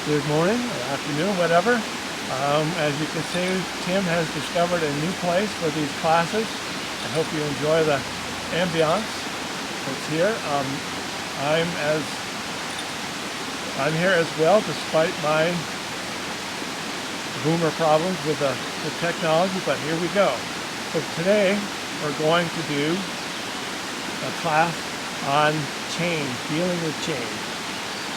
Good morning or afternoon, whatever. As you can see, Tim has discovered a new place for these classes. I hope you enjoy the ambiance that's here. I'm here as well, despite my boomer problems with the technology, but here we go. So today we're going to do a class on change, dealing with change.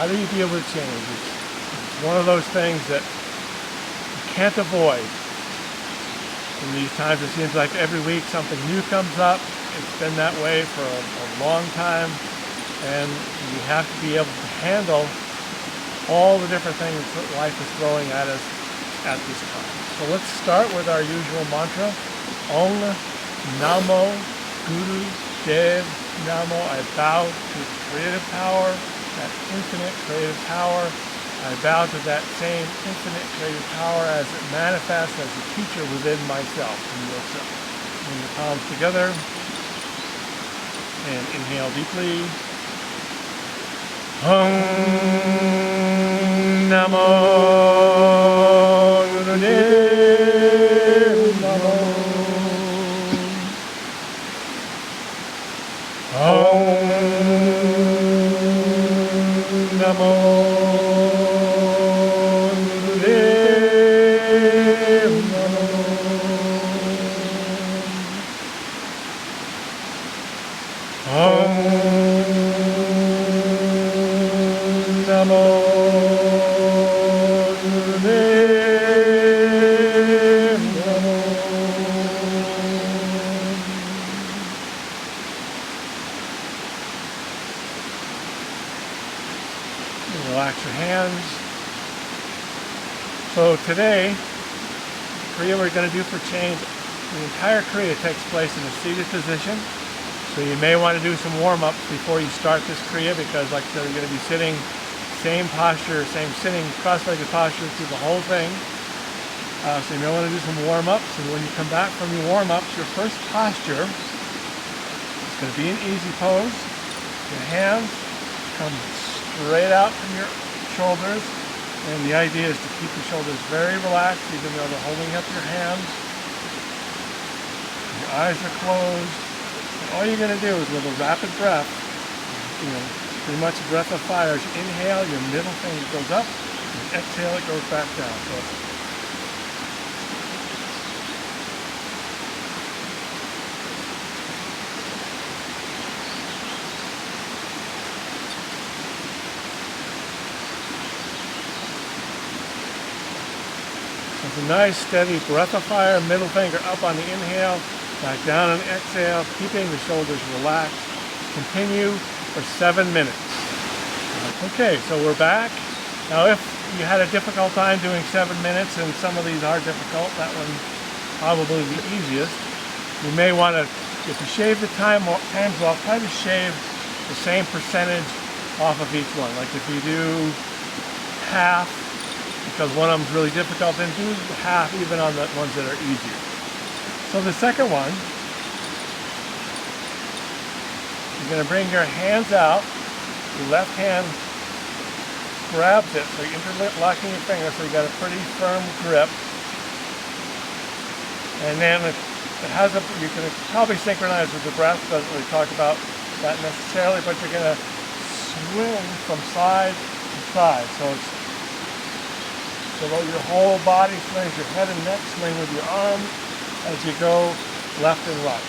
How do you deal with change? It's one of those things that you can't avoid. In these times it seems like every week something new comes up. It's been that way for a long time, and you have to be able to handle all the different things that life is throwing at us at this time. So let's start with our usual mantra. Om Namo Guru Dev Namo. I bow to creative power, that infinite creative power. I bow to that same infinite creative power as it manifests as a teacher within myself and yourself. Bring your palms together and inhale deeply. Om Namo Gurudev Namo. Om Namo Gurudev Namo. Om Namo Gurudev Namo. Relax your hands. So today, Kriya we're going to do for change, the entire Kriya takes place in a seated position. So you may want to do some warm-ups before you start this Kriya, because like I said, you're going to be sitting same posture, same sitting cross-legged posture through the whole thing. So you may want to do some warm-ups, and when you come back from your warm-ups, your first posture is going to be an easy pose. Your hands come straight out from your shoulders, and the idea is to keep your shoulders very relaxed even though they're holding up your hands. Your eyes are closed. And all you're going to do is with a rapid breath, pretty much a breath of fire. As you inhale, your middle finger goes up, and exhale, it goes back down. So it's a nice steady breath of fire, middle finger up on the inhale, back down on exhale, keeping the shoulders relaxed. Continue for 7 minutes. Okay, so we're back. Now if you had a difficult time doing 7 minutes, and some of these are difficult, that one's probably the easiest. You may want to, if you shave the times off, try to shave the same percentage off of each one. Like if you do half, because one of them is really difficult, then do half even on the ones that are easier. So the second one, you're going to bring your hands out. Your left hand grabs it, so you're interlocking your fingers, so you got a pretty firm grip. And then it has a, you can probably synchronize with the breath. Doesn't really talk about that necessarily, but you're going to swing from side to side. So it's so that your whole body swings, your head and neck swing with your arms as you go left and right.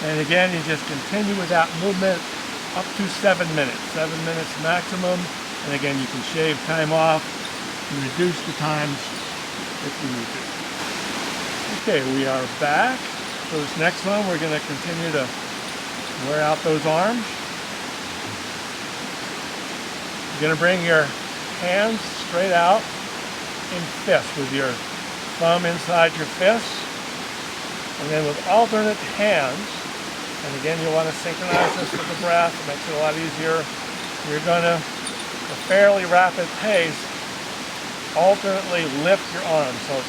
And again, you just continue with that movement up to 7 minutes. 7 minutes maximum. And again, you can shave time off and reduce the times if you need to. Okay, we are back. So this next one, we're going to continue to wear out those arms. You're going to bring your hands straight out in fists with your thumb inside your fist. And then with alternate hands, and again you want to synchronize this with the breath, it makes it a lot easier. You're going to, at a fairly rapid pace, alternately lift your arms. So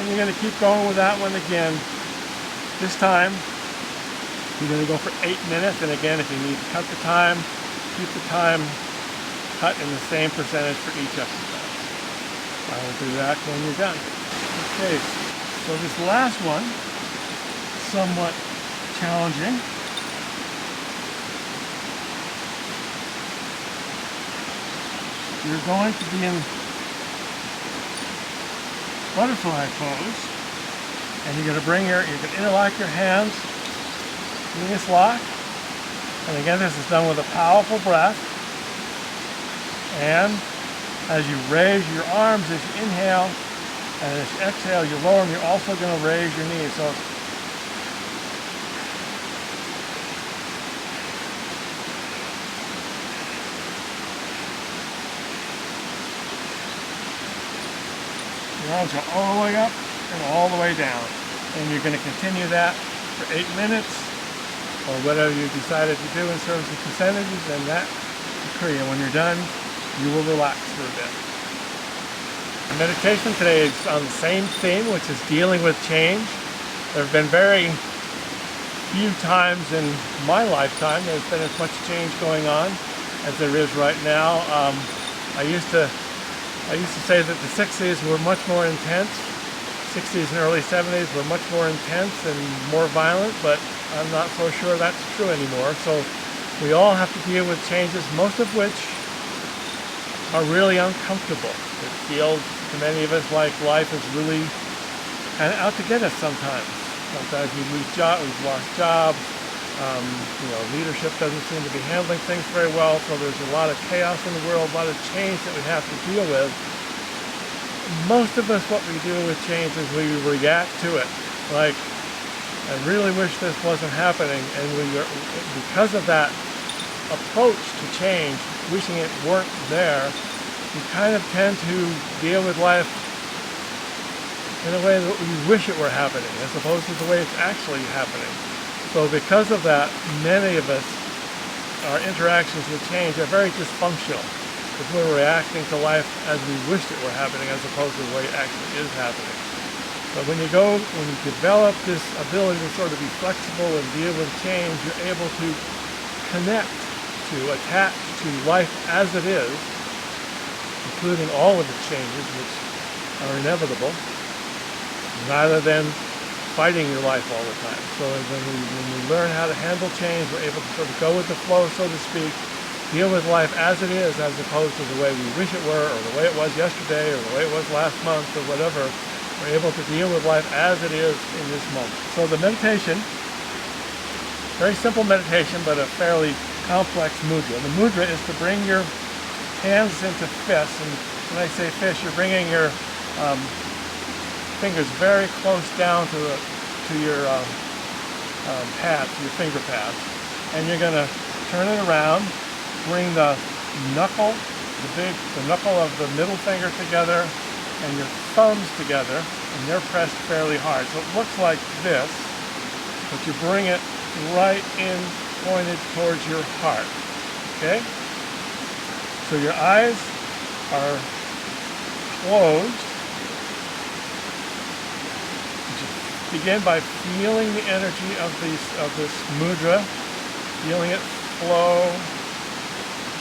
and you're going to keep going with that one again. This time, you're going to go for 8 minutes. And again, if you need to cut the time, keep the time cut in the same percentage for each exercise. I will do that when you're done. Okay, so this last one, somewhat challenging. You're going to be in butterfly pose, and you're going to you can interlock your hands in this lock, and again this is done with a powerful breath, and as you raise your arms as you inhale, and as you exhale you lower them, you're also going to raise your knees. So your arms go all the way up and all the way down. And you're going to continue that for 8 minutes, or whatever you decided to do in terms of percentages, and that Kriya. When you're done, you will relax for a bit. The meditation today is on the same theme, which is dealing with change. There have been very few times in my lifetime there's been as much change going on as there is right now. I used to say that the 60s were much more intense. 60s and early 70s were much more intense and more violent, but I'm not so sure that's true anymore. So we all have to deal with changes, most of which are really uncomfortable. It feels to many of us like life is really kind of out to get us sometimes. Sometimes we've lost jobs. Leadership doesn't seem to be handling things very well, so there's a lot of chaos in the world, a lot of change that we have to deal with. Most of us, what we do with change is we react to it. Like, I really wish this wasn't happening, and because of that approach to change, wishing it weren't there, we kind of tend to deal with life in a way that we wish it were happening, as opposed to the way it's actually happening. So because of that, many of us, our interactions with change are very dysfunctional, because we're reacting to life as we wished it were happening, as opposed to the way it actually is happening. But when you develop this ability to sort of be flexible and deal with change, you're able to attach to life as it is, including all of its changes, which are inevitable, rather than fighting your life all the time. So when we learn how to handle change, we're able to sort of go with the flow, so to speak, deal with life as it is, as opposed to the way we wish it were, or the way it was yesterday, or the way it was last month, or whatever. We're able to deal with life as it is in this moment. So the meditation, very simple meditation, but a fairly complex mudra. The mudra is to bring your hands into fists, and when I say fists, you're bringing your fingers very close down to your pads, your finger pads, and you're going to turn it around, bring the knuckle of the middle finger together, and your thumbs together, and they're pressed fairly hard. So it looks like this, but you bring it right in, pointed towards your heart. Okay? So your eyes are closed. Begin by feeling the energy of this mudra, feeling it flow,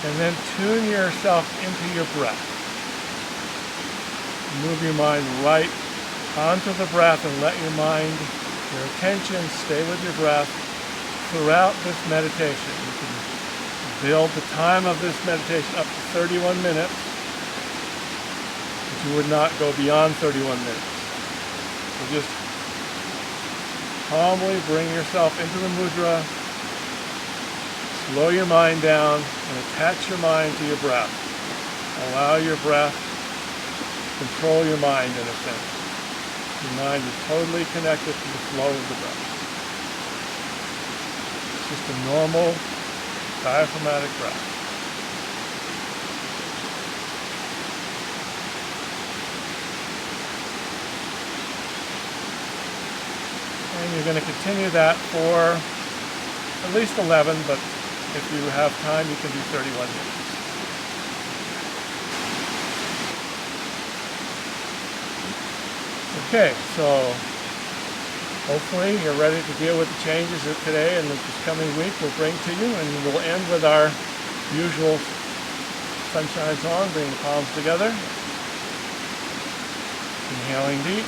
and then tune yourself into your breath. Move your mind right onto the breath and let your attention stay with your breath throughout this meditation. You can build the time of this meditation up to 31 minutes. you would not go beyond 31 minutes. So just calmly bring yourself into the mudra, slow your mind down, and attach your mind to your breath. Allow your breath to control your mind in a sense. Your mind is totally connected to the flow of the breath. It's just a normal diaphragmatic breath. And you're going to continue that for at least 11, but if you have time, you can do 31 minutes. Okay, so hopefully you're ready to deal with the changes that today and this coming week will bring to you, and we'll end with our usual sunshine song. Bring the palms together. Inhaling deep.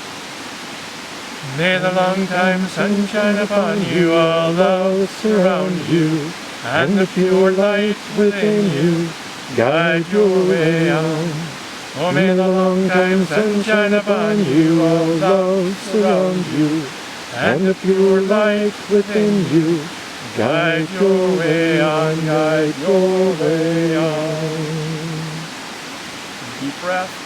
May the long time sun shine upon you, all those surround you, and the pure light within you guide your way on. Oh, may the long time sun shine upon you, all those surround you, and the pure light within you guide your way on, guide your way on. Deep breath.